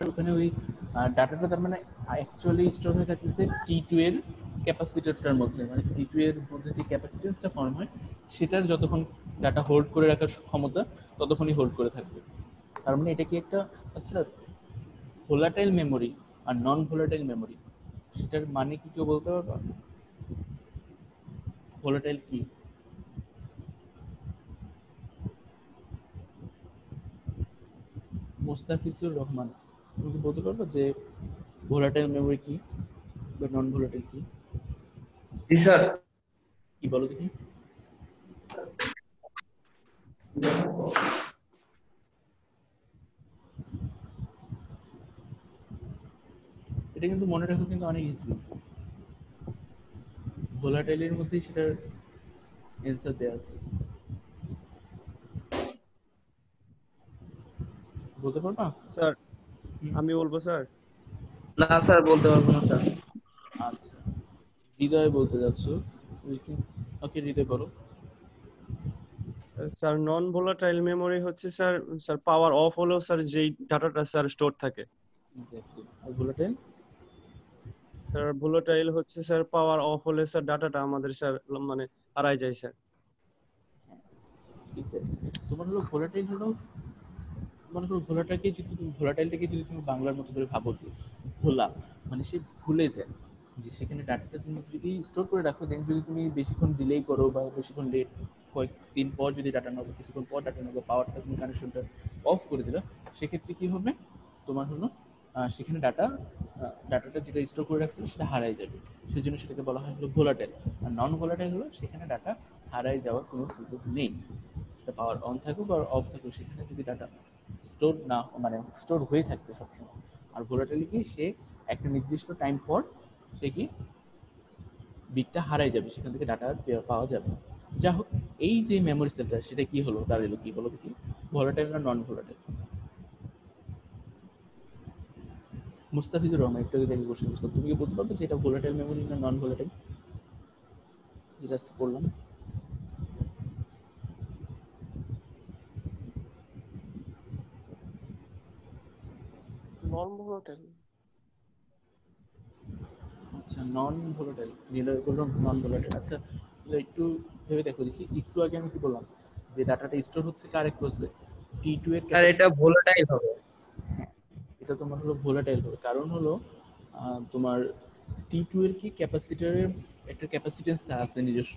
ওখানে ওই ডাটাটা তার মানে অ্যাকচুয়ালি স্টোর হয়ে থাকতেছে টি2 এর ক্যাপাসিটরটার মধ্যে, মানে টি2 এর মধ্যে যে ক্যাপাসিটেন্সটা ফর্ম হয় সেটার যতক্ষণ ডাটা হোল্ড করে রাখার ক্ষমতা ততক্ষণই হোল্ড করে থাকবে। তার মানে এটা কি একটা, আচ্ছা, ভোলাটাইল মেমোরি আর নন ভোলাটাইল মেমোরি, সেটার মানে কি কেউ বলতে পারবা? ভোলাটাইল কি? মোস্তাফিজুর রহমান, তুমি কি বলতে পারবো যে ভোলাটাইল মেমোরি কি বা নন ভোলাটাইল কি? জি স্যার। কি বলো দেখি। এটা কিন্তু মনে রাখা কিন্তু অনেক ইজি, ভোলাটাইলের মধ্যেই সেটার অ্যান্সার দেওয়া আছে। বলতে পারবা? স্যার হুম, আমি বলবো স্যার। না স্যার, বলতে পারবো না স্যার। আচ্ছা, হৃদয় বলতে যাচ্ছ। ওকে, হৃদয় বলো। স্যার নন ভোলাটাইল মেমোরি হচ্ছে স্যার, স্যার পাওয়ার অফ হলেও স্যার যেই ডাটাটা স্যার স্টোর থাকে। এক্স্যাক্টলি। আর ভোলাটাইল? স্যার ভোলাটাইল হচ্ছে স্যার পাওয়ার অফ হলে স্যার ডাটাটা আমাদের স্যার মানে হারাই যায় স্যার। এক্স্যাক্টলি। তোমার হলো ভোলাটাইল হলো, মনে করো ভোলাটাকে যদি তুমি ভোলাটাইলটাকে যদি তুমি বাংলার মতো করে ভাবো যে ভোলা, মানে সে ভুলে যায় যে সেখানে ডাটাটা তুমি যদি স্টোর করে রাখো, দেন যদি তুমি বেশিক্ষণ ডিলে করো বা বেশিক্ষণ লেট, কয়েকদিন পর যদি ডাটা নাও, কিছুক্ষণ পর ডাটা নাও, পাওয়ারটা তুমি কানেকশনটা অফ করে দিলা, সেক্ষেত্রে কি হবে, তোমার হলো সেখানে ডাটাটা যেটা স্টোর করে রাখছিল সেটা হারাই যাবে। সেই জন্য সেটাকে বলা হয় হলো ভোলাটাইল। আর নন ভোলাটাইল হলো সেখানে ডাটা হারাই যাওয়ার কোনো সুযোগ নেই, সেটা পাওয়ার অন থাকুক আর অফ থাকুক, সেখানে যদি ডাটা স্টোর না, মানে স্টোর হয়ে থাকবে সবসময়। আর ভোলাটাইল কি, সে একটা নির্দিষ্ট টাইম পর সে কি বিটটা হারাই যাবে, সেখান থেকে ডাটা পাওয়া যাবে। যা হোক, এই যে মেমোরি সেলটা সেটা কি হলো, তার এলো কি বলো দেখি, ভোলাটাইল না নন ভোলাটাইল? মুস্তাফিজুর রহমান একটু আগে থেকে কোশ্চেন করছিলাম, তুমি কি বলতে পারবে যে এটা ভোলাটাইল মেমোরি না নন ভোলাটাইল, যেটা আজকে পড়লাম? Non volatile. আচ্ছা, নন ভোলাটাইল, যেটা বললাম নন ভোলাটাইল। আচ্ছা, তাহলে একটু ভেবে দেখো দেখি, একটু আগে আমি কি বললাম যে ডাটাটা স্টোর হচ্ছে কার ক্রসে, টি2 এর স্যার এটা ক্যাপাসিটি। ভোলাটাইল হবে। হ্যাঁ, এটা তোমার হলো ভোলাটাইল হবে, কারণ হলো তোমার টি2 এর কি ক্যাপাসিটরের একটা ক্যাপাসিটেন্স আছে নিজস্ব,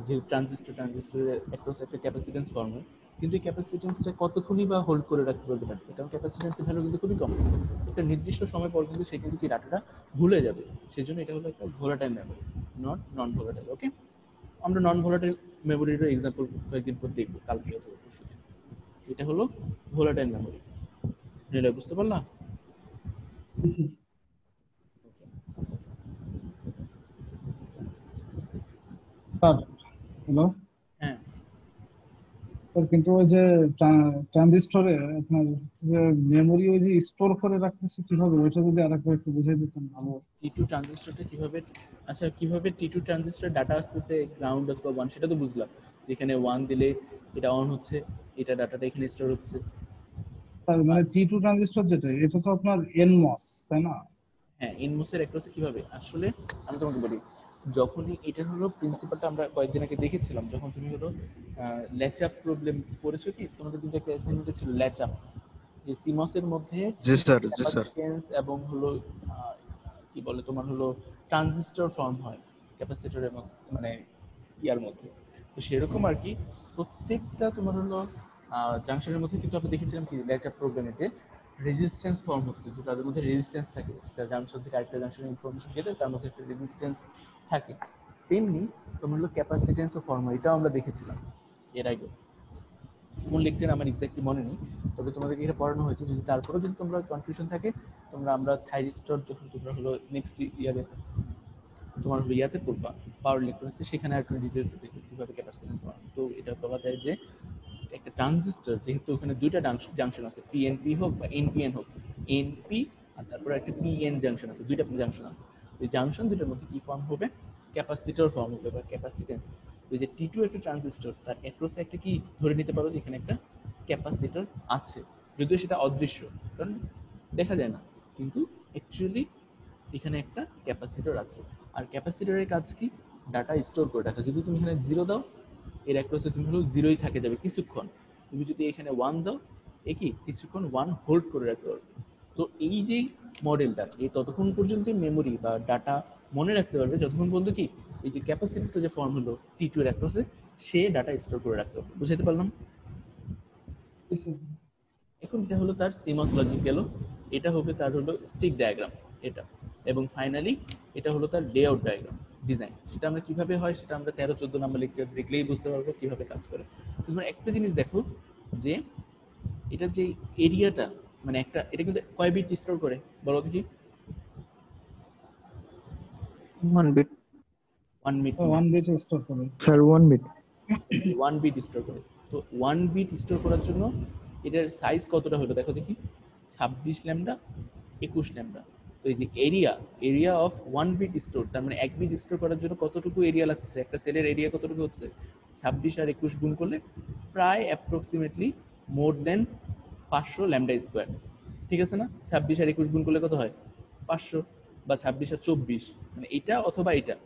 যে ট্রানজিস্টরের অ্যাক্রস একটা ক্যাপাসিটেন্স ফর্ম হয়, কিন্তু এই ক্যাপাসিটেন্সটা কতক্ষণই বা হোল্ড করে রাখতে পারবে না, এটা ক্যাপাসিটেন্সের ভ্যালু কিন্তু খুবই কম, একটা নির্দিষ্ট সময় পর কিন্তু সে কিন্তু কি ডাটাটা ভুলে যাবে। সেই জন্য এটা হলো একটা volatile memory, not non volatile. Okay, আমরা নন ভোলাটাইল মেমোরির এক্সাম্পল কয়েকদিন পর দেখবো, কালকে অথবা পরশু। এটা হলো ভোলাটাইল মেমোরি, বুঝতে পারলাম? স্যার হ্যালো হ্যাঁ, স্যার, কিন্তু ওই যে ট্রানজিস্টরে আপনার হচ্ছে যে মেমোরি ওই যে স্টোর করে রাখতেছে কিভাবে, ওইটা যদি আরেকবার একটু বুঝিয়ে দিতেন ভালো হতো। টি2 ট্রানজিস্টরটা কিভাবে, আচ্ছা কিভাবে টি2 ট্রানজিস্টর ডাটা আসতেছে গ্রাউন্ড অথবা ওয়ান, সেটা তো বুঝলাম, যেখানে ওয়ান দিলে এটা অন হচ্ছে, এটা ডাটাটা এখানে স্টোর হচ্ছে। তার আর মানে T2 ট্রানজিস্টর যেটা, এটা তো আপনার এনমস, তাই না? হ্যাঁ, ইনমোসের অ্যাক্রসে কিভাবে আসলে, আমি তোমাকে বলি, যখনই এটার হলো প্রিন্সিপালটা আমরা কয়েকদিন আগে দেখেছিলাম, যখন তুমি হলো ল্যাচআপ প্রবলেম পড়েছো, কি তোমাদের কিন্তু একটা অ্যাসাইনমেন্টে ছিল ল্যাচআপ, যে সিমসের মধ্যে জি স্যার, জি স্যার। ক্যাপাসিটেন্স এবং হলো কি বলে তোমার হলো ট্রানজিস্টর ফর্ম হয় ক্যাপাসিটরের মধ্যে, মানে ইয়ার মধ্যে। তো সেরকম আর কি, প্রত্যেকটা তোমার হলো জাংশনের মধ্যে কিন্তু আমরা দেখেছিলাম কি ল্যাচআপ প্রবলেমে যে রেজিস্ট্যান্স ফর্ম হচ্ছে, যে তাদের মধ্যে রেজিস্ট্যান্স থাকে, একটা জাংশন থেকে আরেকটা জাংশনের ইনফরমেশন গেলে তার মধ্যে একটা রেজিস্ট্যান্স থাকে। তেমনি তোমার হলো ক্যাপাসিটেন্সও ফর্ম হয়, এটাও আমরা দেখেছিলাম এর আগে। কোন লেকচার আমার এক্স্যাক্টলি মনে নেই, তবে তোমাদেরকে এটা পড়ানো হয়েছে। যদি তারপরেও যদি তোমরা কনফিউশন থাকে, তোমরা আমরা থাইরিস্টর যখন তোমরা হলো নেক্সট ইয়ারে তোমার হলো ইয়াতে পড়বা, পাওয়ার ইলেকট্রনিক্সে, সেখানে আর একটু ডিটেলসে দেখবে কীভাবে ক্যাপাসিটেন্স হয়। তো এটা বলা যায় যে একটা ট্রানজিস্টর, যেহেতু ওখানে দুইটা জাংশন আছে, পিএনপি হোক বা এনপিএন হোক, এনপি আর তারপরে একটা পিএন জাংশন আছে, দুইটা জাংশন আছে। এই জাংশন দুটোর মধ্যে কি ফর্ম হবে, ক্যাপাসিটর ফর্ম হবে বা ক্যাপাসিটেন্স। ওই যে টি2 একটা ট্রানজিস্টর, তার অ্যাক্রসে একটা কি ধরে নিতে পারো যে এখানে একটা ক্যাপাসিটর আছে, যদিও সেটা অদৃশ্য, কারণ দেখা যায় না, কিন্তু অ্যাকচুয়ালি এখানে একটা ক্যাপাসিটর আছে। আর ক্যাপাসিটরের কাজ কি? ডাটা স্টোর করে রাখা। যদি তুমি এখানে 0 দাও, এর অ্যাক্রসে তুমি হলো 0ই থাকে যাবে কিছুক্ষণ। তুমি যদি এখানে 1 দাও, কি কিছুক্ষণ 1 হোল্ড করে রাখতে পারবে। তো এই যে মডেলটা, এই ততক্ষণ পর্যন্ত মেমোরি বা ডাটা মনে রাখতে পারবে যতক্ষণ পর্যন্ত কি এই যে ক্যাপাসিটরটা যে ফর্ম হলো T2 এর অ্যাক্রসে, সে ডাটা স্টোর করে রাখতে পারবে। বুঝতে পারলাম? এখন এটা হলো তার সিমস লজিক গেল, এটা হবে তার হলো স্টিক ডায়াগ্রাম এটা, এবং ফাইনালি এটা হলো তার লেআউট ডায়াগ্রাম ডিজাইন। সেটা আমরা কিভাবে হয় সেটা আমরা 13-14 নম্বর লেকচার দেখলেই বুঝতে পারবো কিভাবে কাজ করে। তোমরা একটা জিনিস দেখো যে এটা যে এরিয়াটা, মানে একটা এটা কিন্তু কয় বিট স্টোর করে বলো দেখি? 1 bit, 1 বিট। 1 বিট স্টোর করে। sir, 1 bit. 1 বিট স্টোর করে। তো 1 বিট স্টোর করার জন্য এটার সাইজ কতটা হলো দেখো দেখি? 26 ল্যামডা, 21 ল্যামডা। তো এই যে এরিয়া অফ 1 বিট স্টোর, তার মানে 1 বিট স্টোর করার জন্য কতটুকু এরিয়া লাগছে? একটা সেলের এরিয়া কতটুকু হচ্ছে? 26 আর 21 গুণ করলে প্রায় অ্যাপ্রক্সিমেটলি মোর দেন 500 ল্যামডা স্কোয়ার। ঠিক আছে না? 26 আর 21 গুণ করলে কত হয়? 500, বা 26 আর 24, মানে এটা অথবা এটা,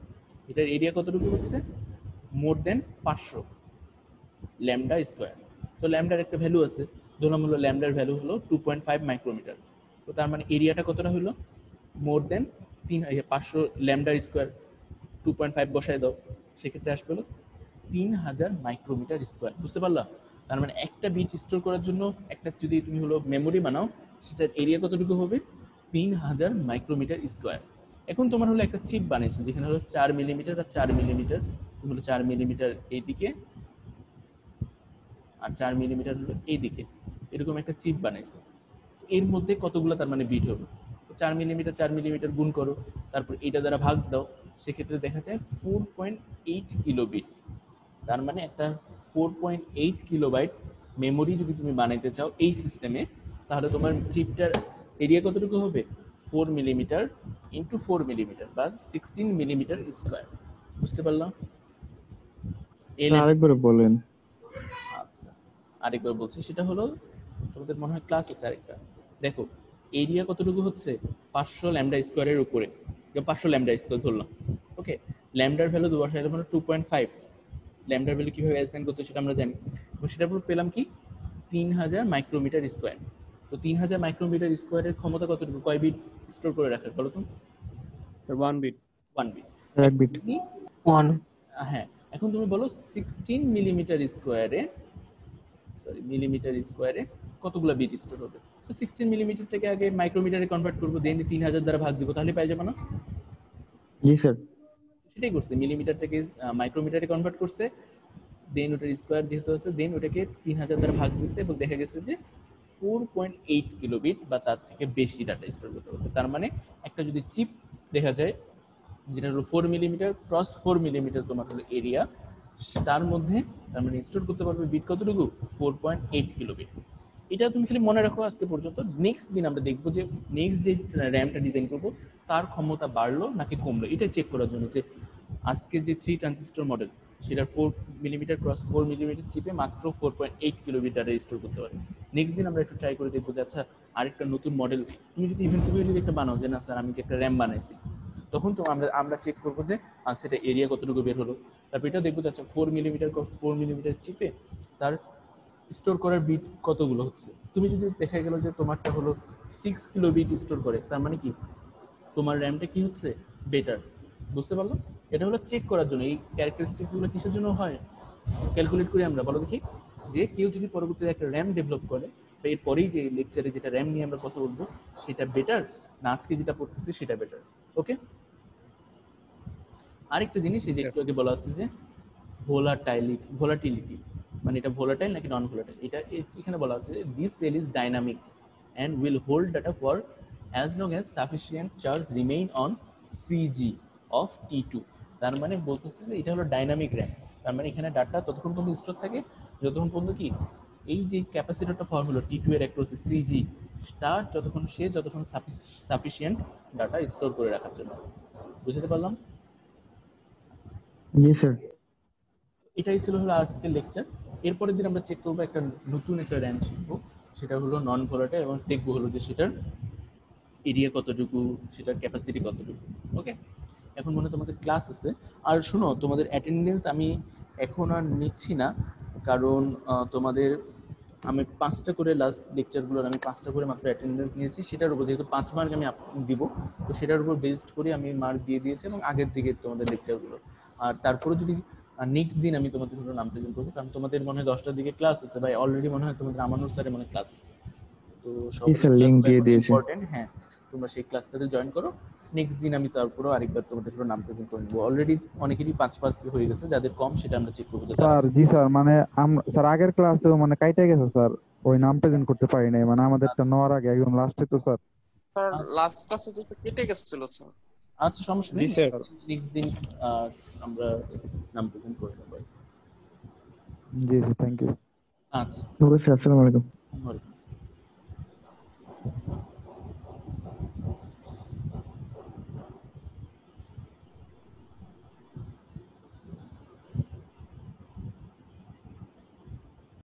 এটার এরিয়া কতটুকু হচ্ছে? মোর দেন 500 ল্যামডা স্কোয়ার। তো ল্যামডার একটা ভ্যালু আছে, ধরলাম হলো ল্যামডার ভ্যালু হলো 2.5 মাইক্রোমিটার। তো তার মানে এরিয়াটা কতটা হলো? মোর দেন 500 ল্যামডার স্কোয়ার, 2.5 বসায় দাও, সেক্ষেত্রে আসবে হলো 3000 মাইক্রোমিটার স্কোয়ার। বুঝতে পারলাম? তার মানে একটা বিট স্টোর করার জন্য একটা যদি তুমি হলো মেমোরি বানাও, সেটার এরিয়া কতটুকু হবে? 3000 মাইক্রোমিটার স্কোয়ার। এখন তোমার হলো একটা চিপ বানিয়েছে যেখানে হলো 4 মিলিমিটার আর 4 মিলিমিটার, তুমি হলো 4 মিলিমিটার এইদিকে আর 4 মিলিমিটার হলো এইদিকে, এরকম একটা চিপ বানাইছে। এর মধ্যে কতগুলো তার মানে বিট হবে? 4 মিলিমিটার গুণ করো, তারপর এটা দ্বারা ভাগ দাও, সেক্ষেত্রে দেখা যায় 4.8 কিলো বিট। তার মানে একটা 4.8 কিলোবাইট মেমোরি যদি তুমি বানাইতে চাও এই সিস্টেমে, তাহলে তোমার চিপটার এরিয়া কতটুকু হবে? 4 মিলিমিটার ইন্টু 4 মিলিমিটার বা 16 মিলিমিটার স্কোয়ার। বুঝতে পারলাম? আরেকবার বলেন। আচ্ছা, আরেকবার বলছি, সেটা হলো তোমাদের মনে হয় ক্লাস আছে আরেকটা। দেখো এরিয়া কতটুকু হচ্ছে? 500 ল্যামডা স্কোয়ারের উপরে, 500 ল্যামডা স্কোয়ার ধরলাম। ওকে, ল্যামডার ভ্যালু দেবো সেটা মানে 2.5। ল্যামডার ভ্যালু কিভাবে অ্যাসাইন করতে সেটা আমরা জানি। তো সেটার উপর পেলাম কি? 3000 মাইক্রোমিটার স্কোয়ার। তো 3000 মাইক্রোমিটার স্কোয়ারের ক্ষমতা কতটুকু? কয় বিট স্টোর করে রাখার বলো তো? Sir 1 bit. 1 বিট। 1 bit. 1. হ্যাঁ, এখন তুমি বলো 16 মিলিমিটার স্কোয়ারে, সরি মিলিমিটার স্কোয়ারে কতগুলো বিট স্টোর হবে? তো 16 মিলিমিটার থেকে আগে মাইক্রোমিটারে কনভার্ট করবো, দেন 3000 দ্বারা ভাগ দিব, তাহলে পাই যাবে না? জি স্যার। সেটাই করছে, মিলিমিটার থেকে মাইক্রোমিটারে কনভার্ট করছে, দেন ওটার স্কোয়ার যেহেতু আছে, দেন ওটাকে 3000 দ্বারা ভাগ দিচ্ছে এবং দেখা গেছে যে 4.8 কিলোবিট বা তার থেকে বেশি ডাটা স্টোর করতে পারবে। তার মানে একটা যদি চিপ দেখা যায় যেটা হলো 4 মিলিমিটার ক্রস 4 মিলিমিটার তোমার হলো এরিয়া, তার মধ্যে তার মানে স্টোর করতে পারবে বিট কতটুকু? 4.8 কিলোবিট। এটা তুমি খালি মনে রাখো আজকে পর্যন্ত। নেক্সট দিন আমরা দেখবো যে নেক্সট যে র্যামটা ডিজাইন করবো তার ক্ষমতা বাড়লো নাকি কমলো, এটা চেক করার জন্য যে আজকে যে 3 ট্রানজিস্টর মডেল সেটার 4 মিলিমিটার ক্রস 4 মিলিমিটার চিপে মাত্র 4.8 কিলোবিট ডাটা স্টোর করতে পারে। নেক্সট দিন আমরা একটু ট্রাই করে দেখবো যে আচ্ছা আরেকটা নতুন মডেল তুমি যদি ইভেন তুমি যদি একটা বানাও যে না স্যার আমি একটা র্যাম বানাইছি, তখন তো আমরা চেক করবো যে সেটা এরিয়া কতটুকু বের হলো। তারপর এটা দেখবো যে আচ্ছা 4 মিলিমিটার চিপে তার স্টোর করার বিট কতগুলো হচ্ছে। তুমি যদি দেখা গেল যে তোমারটা হলো 6 কিলো বিট স্টোর করে, তার মানে কি তোমার র্যামটা কি হচ্ছে? বেটার। বুঝতে পারলো? এটা হলো চেক করার জন্য। এই ক্যারেক্টারিস্টিকগুলো কিসের জন্য হয় ক্যালকুলেট করি আমরা বলো দেখি? যে কেউ যদি পরবর্তীতে একটা র্যাম ডেভেলপ করে, বা এরপরেই যে লেকচারে যেটা র্যাম নিয়ে আমরা কথা বলবো সেটা বেটার না আজকে যেটা পড়তেছি সেটা বেটার। ওকে, আরেকটা জিনিস এই যে একটু আগে বলা হচ্ছে যে ভোলাটিলিটি, মানে এটা ভোলাটাইল নাকি নন ভোলাটাইল, এটা এখানে বলা আছে যে this cell is dynamic and will hold data for as long as sufficient charge remain on CG of T2। তার মানে বলতেছে যে এটা হলো ডাইনামিক র্যাম, তার মানে এখানে ডাটা ততক্ষণ পর্যন্ত স্টোর থাকে যতক্ষণ পর্যন্ত কি এই যে ক্যাপাসিটরটা ফর্ম হলো T2 এর অ্যাক্রসে সিজি স্টার, যতক্ষণ সাফিসিয়েন্ট ডাটা স্টোর করে রাখার জন্য। বুঝতে পারলাম? জি স্যার। এটাই ছিল হলো আজকের লেকচার। এরপরের দিন আমরা চেক করবো একটা নতুন একটা র্যাম শিখবো, সেটা হলো নন ভোলাটাইল, এবং দেখবো হলো যে সেটার এরিয়া কতটুকু, সেটার ক্যাপাসিটি কতটুকু। ওকে, এখন মনে হয় তোমাদের ক্লাস আছে। আর শুনো, তোমাদের অ্যাটেন্ডেন্স আমি এখন আর নিচ্ছি না, কারণ তোমাদের আমি 5টা করে লাস্ট লেকচারগুলোর আমি 5টা করে মাত্র অ্যাটেন্ডেন্স নিয়েছি, সেটার উপর যেহেতু 5 মার্ক আমি দিব, তো সেটার উপর বেসড করে আমি মার্ক দিয়ে দিয়েছি এবং আগের দিকে তোমাদের লেকচারগুলো। আর তারপরে যদি নেক্সট দিন আমি তোমাদের হলো নাম প্রেজেন্ট করবো, কারণ তোমাদের মনে হয় 10টার দিকে ক্লাস আছে, ভাই অলরেডি মনে হয় তোমাদের আমানুর স্যারের মনে ক্লাস আছে। তো জি স্যার, লিংক দিয়ে দিয়েছে। ইম্পর্টেন্ট, হ্যাঁ, তোমরা সেই ক্লাসটাতে জয়েন করো। নেক্সট দিন আমি তারপরেও আরেকবার তোমাদের হলো নাম প্রেজেন্ট করে নেবো। অলরেডি অনেকেরই 5 হয়ে গেছে, যাদের কম সেটা আমরা চেক করবো যে তারা- স্যার জি স্যার, মানে স্যার আগের ক্লাসেও মানে কাইটা গেছে স্যার, ওই নাম প্রেজেন্ট করতে পারি নাই, মানে আমাদেরটা নেওয়ার আগে একদম লাস্টে তো স্যার। স্যার লাস্ট ক্লাসে তো কেটে গেছিল স্যার। আচ্ছা, সমস্যা জি নেই, স্যার। নেক্সট দিন আমরা নাম প্রেজেন্ট করে নেবো। জি স্যার, থ্যাংক ইউ। আচ্ছা, ওকে স্যার, আসসালামু আলাইকুম। ওয়ালাইকুম আসসালাম।